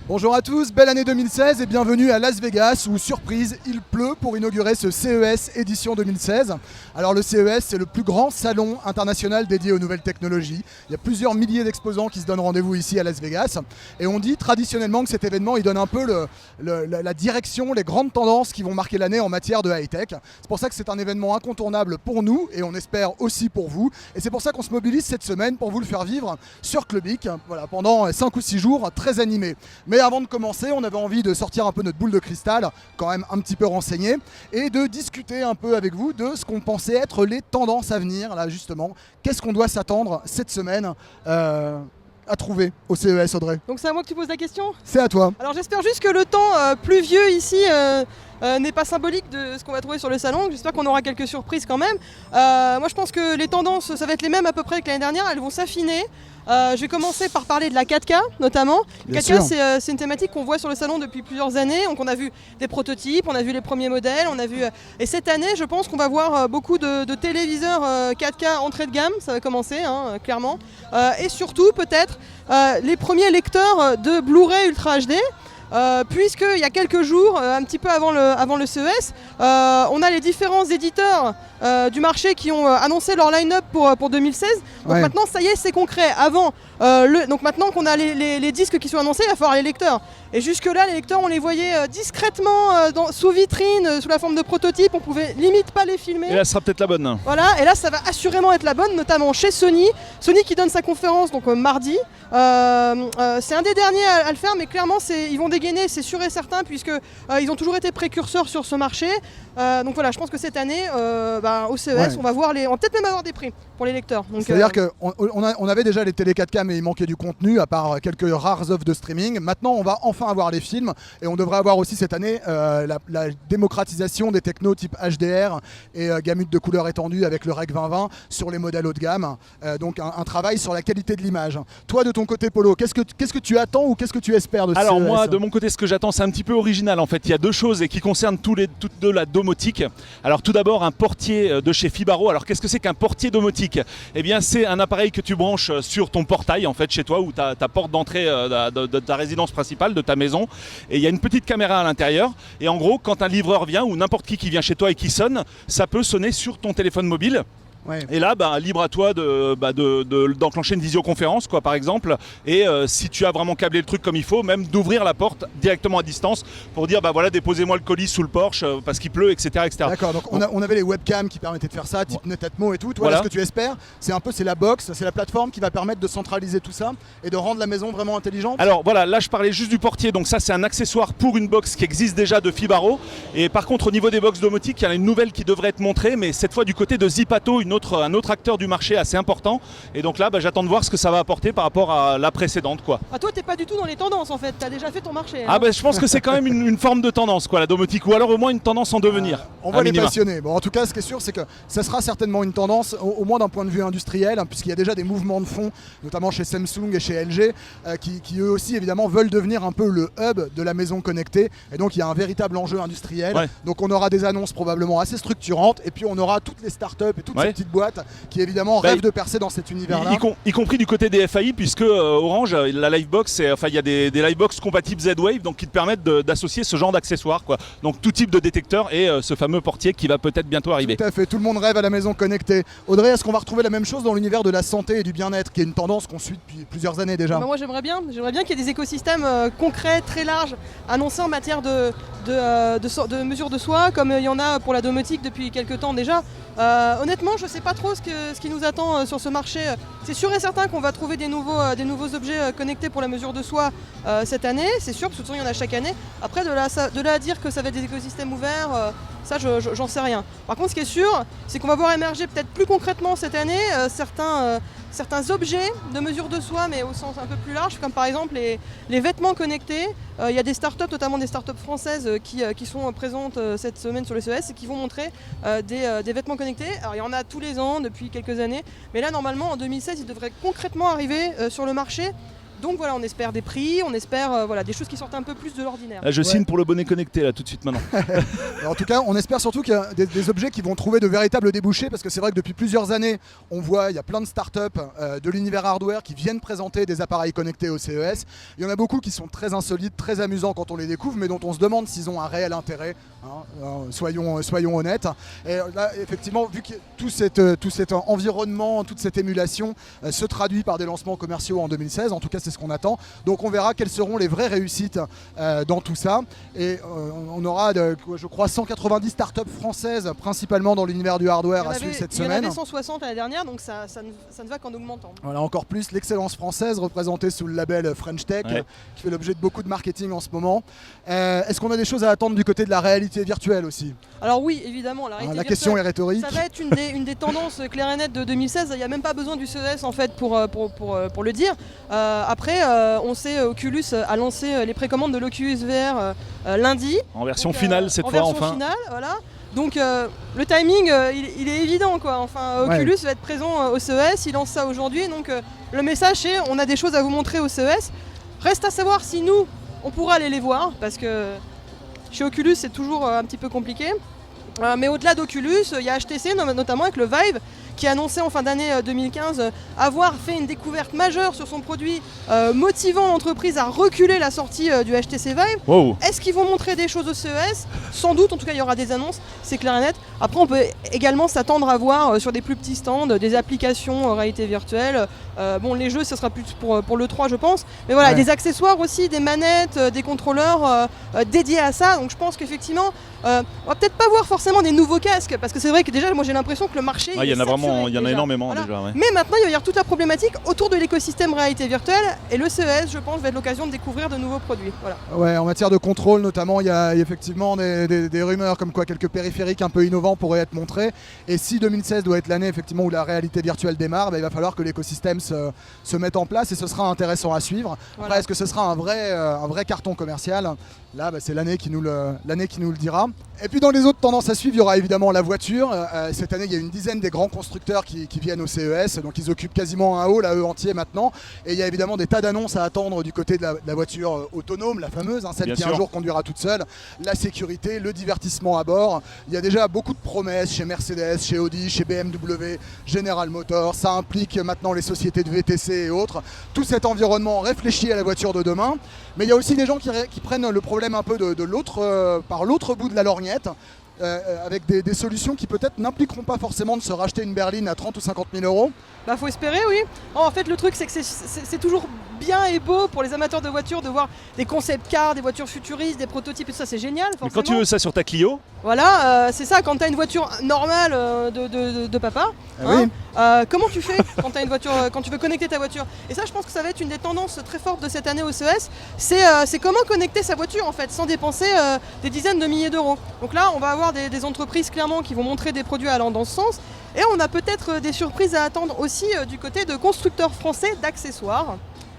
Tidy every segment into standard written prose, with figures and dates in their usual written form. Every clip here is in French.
Bonjour à tous, belle année 2016 et bienvenue à Las Vegas où, surprise, il pleut pour inaugurer ce CES édition 2016. Alors le CES, c'est le plus grand salon international dédié aux nouvelles technologies. Il y a plusieurs milliers d'exposants qui se donnent rendez-vous ici à Las Vegas. Et on dit traditionnellement que cet événement, il donne un peu la direction, les grandes tendances qui vont marquer l'année en matière de high-tech. C'est pour ça que c'est un événement incontournable pour nous et on espère aussi pour vous. Et c'est pour ça qu'on se mobilise cette semaine pour vous le faire vivre sur Clubic, voilà, pendant 5 ou 6 jours très animés. Mais avant de commencer, on avait envie de sortir un peu notre boule de cristal, quand même un petit peu renseigné, et de discuter un peu avec vous de ce qu'on pensait être les tendances à venir, là justement. Qu'est-ce qu'on doit s'attendre cette semaine à trouver au CES, Audrey? Donc c'est à moi que tu poses la question? C'est à toi. Alors j'espère juste que le temps pluvieux ici n'est pas symbolique de ce qu'on va trouver sur le salon. J'espère qu'on aura quelques surprises quand même. Moi je pense que les tendances, ça va être les mêmes à peu près que l'année dernière, elles vont s'affiner. Je vais commencer par parler de la 4K notamment. Bien 4K sûr. c'est une thématique qu'on voit sur le salon depuis plusieurs années. Donc on a vu des prototypes, on a vu les premiers modèles, et cette année je pense qu'on va voir beaucoup de téléviseurs 4K entrée de gamme, ça va commencer clairement. Et surtout peut-être les premiers lecteurs de Blu-ray Ultra HD. Puisqu'il y a quelques jours, un petit peu avant le CES, on a les différents éditeurs du marché qui ont annoncé leur line-up pour 2016. Donc Ouais. maintenant, ça y est, c'est concret. Donc maintenant qu'on a les disques qui sont annoncés, il va falloir les lecteurs. Et jusque-là, les lecteurs, on les voyait discrètement sous vitrine, sous la forme de prototypes. On pouvait limite pas les filmer. Et là, ce sera peut-être la bonne. Voilà, et là ça va assurément être la bonne, notamment chez Sony. Sony qui donne sa conférence donc mardi. C'est un des derniers à le faire, mais clairement ils vont dégainer, c'est sûr et certain, puisque ils ont toujours été précurseurs sur ce marché. Donc voilà, je pense que cette année, au CES, Ouais. on va peut-être même avoir des prix pour les lecteurs. Donc, C'est-à-dire qu'on avait déjà les télé 4K mais il manquait du contenu à part quelques rares offres de streaming. Maintenant on va enfin avoir les films et on devrait avoir aussi cette année la démocratisation des technos type HDR et gamut de couleurs étendues avec le Rec 2020 sur les modèles haut de gamme. Donc un travail sur la qualité de l'image. Toi de ton côté Polo, qu'est-ce que tu attends ou qu'est-ce que tu espères de ce Alors CES? moi, de mon côté, ce que j'attends, c'est un petit peu original en fait. Il y a deux choses et qui concernent toutes de la domotique. Alors tout d'abord, un portier de chez Fibaro. Alors qu'est-ce que c'est qu'un portier domotique? Eh bien, c'est un appareil que tu branches sur ton portail en fait chez toi ou ta porte d'entrée de ta résidence principale, de ta maison. Et il y a une petite caméra à l'intérieur. Et en gros, quand un livreur vient ou n'importe qui vient chez toi et qui sonne, ça peut sonner sur ton téléphone mobile. Ouais. Et là, libre à toi d'enclencher une visioconférence, quoi, par exemple. Et si tu as vraiment câblé le truc comme il faut, même d'ouvrir la porte directement à distance pour dire, voilà, déposez-moi le colis sous le Porsche parce qu'il pleut, etc., etc. D'accord, donc on avait les webcams qui permettaient de faire ça, type Netatmo et tout. Toi, Voilà. là, ce que tu espères, c'est la box, c'est la plateforme qui va permettre de centraliser tout ça et de rendre la maison vraiment intelligente. Alors voilà, là je parlais juste du portier, donc ça c'est un accessoire pour une box qui existe déjà de Fibaro. Et par contre au niveau des box domotiques, il y en a une nouvelle qui devrait être montrée, mais cette fois du côté de Zipato, un autre acteur du marché assez important. Et donc là j'attends de voir ce que ça va apporter par rapport à la précédente, quoi. Ah, toi t'es pas du tout dans les tendances en fait, t'as déjà fait ton marché. Je pense que c'est quand même une forme de tendance, quoi, la domotique, ou alors au moins une tendance en devenir. On à va les minima. passionner. Bon, en tout cas, ce qui est sûr, c'est que ça sera certainement une tendance, au moins d'un point de vue industriel, puisqu'il y a déjà des mouvements de fond, notamment chez Samsung et chez LG, qui eux aussi, évidemment, veulent devenir un peu le hub de la maison connectée. Et donc, il y a un véritable enjeu industriel. Ouais. Donc, on aura des annonces probablement assez structurantes. Et puis, on aura toutes les startups et toutes ces petites boîtes qui, évidemment, rêvent de percer dans cet univers-là. Y compris du côté des FAI, puisque Orange, la Livebox, il y a des Livebox compatibles Z-Wave, donc qui te permettent d'associer ce genre d'accessoires, quoi. Donc tout type de détecteur et ce fameux portier qui va peut-être bientôt arriver. Tout à fait, tout le monde rêve à la maison connectée. Audrey, est-ce qu'on va retrouver la même chose dans l'univers de la santé et du bien-être, qui est une tendance qu'on suit depuis plusieurs années déjà? Moi j'aimerais bien qu'il y ait des écosystèmes concrets, très larges, annoncés en matière de mesures de soi, comme il y en a pour la domotique depuis quelques temps déjà. Honnêtement, je ne sais pas trop ce qui nous attend sur ce marché. C'est sûr et certain qu'on va trouver des nouveaux objets connectés pour la mesure de soi cette année, c'est sûr, parce que de toute façon il y en a chaque année. Après, de là à dire que ça va être des écosystèmes ouverts, ça j'en sais rien. Par contre, ce qui est sûr, c'est qu'on va voir émerger peut-être plus concrètement cette année certains objets de mesure de soi, mais au sens un peu plus large, comme par exemple les vêtements connectés. Il y a des startups, notamment des startups françaises, qui sont présentes cette semaine sur le CES et qui vont montrer des vêtements connectés. Alors il y en a tous les ans depuis quelques années, mais là normalement en 2016 ils devraient concrètement arriver sur le marché. Donc voilà, on espère des prix, on espère voilà, des choses qui sortent un peu plus de l'ordinaire. Je signe pour le bonnet connecté là tout de suite maintenant. En tout cas, on espère surtout qu'il y a des objets qui vont trouver de véritables débouchés, parce que c'est vrai que depuis plusieurs années, on voit il y a plein de startups de l'univers hardware qui viennent présenter des appareils connectés au CES. Il y en a beaucoup qui sont très insolites, très amusants quand on les découvre, mais dont on se demande s'ils ont un réel intérêt. Soyons honnêtes. Et là, effectivement, vu que tout cet environnement, toute cette émulation se traduit par des lancements commerciaux en 2016, en tout cas c'est ce qu'on attend. Donc on verra quelles seront les vraies réussites dans tout ça. Et on aura, je crois, 190 startups françaises, principalement dans l'univers du hardware, à suivre cette semaine. Il y en avait 160 l'année dernière, donc ça ne va qu'en augmentant. Voilà, encore plus l'excellence française représentée sous le label French Tech, qui fait l'objet de beaucoup de marketing en ce moment. Est-ce qu'on a des choses à attendre du côté de la réalité virtuelle aussi? Alors oui, évidemment, la réalité la virtuelle, question est rhétorique. Ça va être une des tendances claires et nettes de 2016. Il n'y a même pas besoin du CES en fait pour le dire. Après, on sait Oculus a lancé les précommandes de l'Oculus VR lundi. En version finale cette fois, enfin. Finale, voilà. Donc le timing, il est évident quoi. Enfin, Oculus va être présent au CES, il lance ça aujourd'hui. Donc le message c'est on a des choses à vous montrer au CES. Reste à savoir si nous, on pourra aller les voir, parce que chez Oculus c'est toujours un petit peu compliqué. Mais au-delà d'Oculus, il y a HTC notamment avec le Vive, qui a annoncé en fin d'année 2015 avoir fait une découverte majeure sur son produit, motivant l'entreprise à reculer la sortie du HTC Vive. Wow. Est-ce qu'ils vont montrer des choses au CES? Sans doute, en tout cas il y aura des annonces, c'est clair et net. Après on peut également s'attendre à voir sur des plus petits stands des applications réalité virtuelle. Bon, les jeux ce sera plus pour le 3 je pense, mais voilà, des accessoires aussi, des manettes, des contrôleurs dédiés à ça. Donc je pense qu'effectivement on va peut-être pas voir forcément des nouveaux casques, parce que c'est vrai que déjà moi j'ai l'impression que le marché il y en a vraiment, il y en a énormément voilà. déjà. Ouais. Mais maintenant il va y avoir toute la problématique autour de l'écosystème réalité virtuelle, et le CES je pense va être l'occasion de découvrir de nouveaux produits. Voilà. Ouais, en matière de contrôle notamment, il y a effectivement des rumeurs comme quoi quelques périphériques un peu innovants pourraient être montrés. Et si 2016 doit être l'année effectivement où la réalité virtuelle démarre, il va falloir que l'écosystème se mette en place, et ce sera intéressant à suivre. Voilà. Après, est-ce que ce sera un vrai carton commercial? Là, c'est l'année qui nous le dira. Et puis dans les autres tendances à suivre, il y aura évidemment la voiture. Cette année, il y a une dizaine des grands constructeurs qui viennent au CES, donc ils occupent quasiment un hall à eux entier maintenant. Et il y a évidemment des tas d'annonces à attendre du côté de la voiture autonome, la fameuse, celle Bien qui sûr. un jour conduira toute seule, la sécurité, le divertissement à bord. Il y a déjà beaucoup de promesses chez Mercedes, chez Audi, chez BMW, General Motors. Ça implique maintenant les sociétés de VTC et autres. Tout cet environnement réfléchit à la voiture de demain. Mais il y a aussi des gens qui prennent le problème un peu par l'autre bout de la lorgnette. Avec des solutions qui peut-être n'impliqueront pas forcément de se racheter une berline à 30 ou 50 000 euros. Bah faut espérer, oui. En fait le truc c'est que c'est toujours bien et beau pour les amateurs de voitures de voir des concept cars, des voitures futuristes, des prototypes, et tout ça c'est génial forcément. Mais quand tu veux ça sur ta Clio, voilà, c'est ça, quand tu as une voiture normale de papa, comment tu fais quand t'as une voiture, quand tu veux connecter ta voiture? Et ça je pense que ça va être une des tendances très fortes de cette année au CES, c'est comment connecter sa voiture en fait, sans dépenser des dizaines de milliers d'euros. Donc là on va avoir des entreprises clairement qui vont montrer des produits allant dans ce sens, et on a peut-être des surprises à attendre aussi du côté de constructeurs français d'accessoires.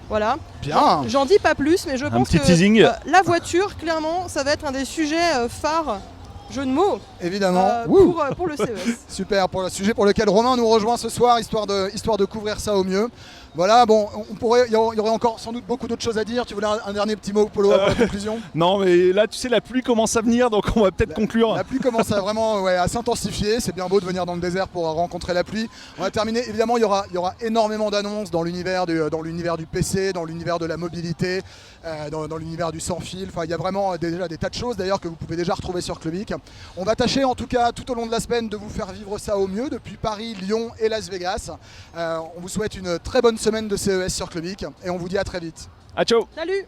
Voilà. Bien. J'en dis pas plus, mais je pense petit que teasing. La voiture, clairement, ça va être un des sujets phares, jeu de mots, Évidemment. pour le CES. Super, pour le sujet pour lequel Romain nous rejoint ce soir, histoire de couvrir ça au mieux. Voilà, bon, il y aurait encore sans doute beaucoup d'autres choses à dire. Tu voulais un dernier petit mot, Polo, pour la conclusion? non mais là tu sais la pluie commence à venir, donc on va peut-être conclure. La pluie commence à vraiment à s'intensifier. C'est bien beau de venir dans le désert pour rencontrer la pluie. On va terminer. Évidemment, il y aura énormément d'annonces dans l'univers du PC, dans l'univers de la mobilité, dans l'univers du sans fil. Enfin, il y a vraiment déjà des tas de choses d'ailleurs que vous pouvez déjà retrouver sur Clubic. On va tâcher en tout cas tout au long de la semaine de vous faire vivre ça au mieux depuis Paris, Lyon et Las Vegas. On vous souhaite une très bonne semaine de CES sur Clubic et on vous dit à très vite. À ciao. Salut!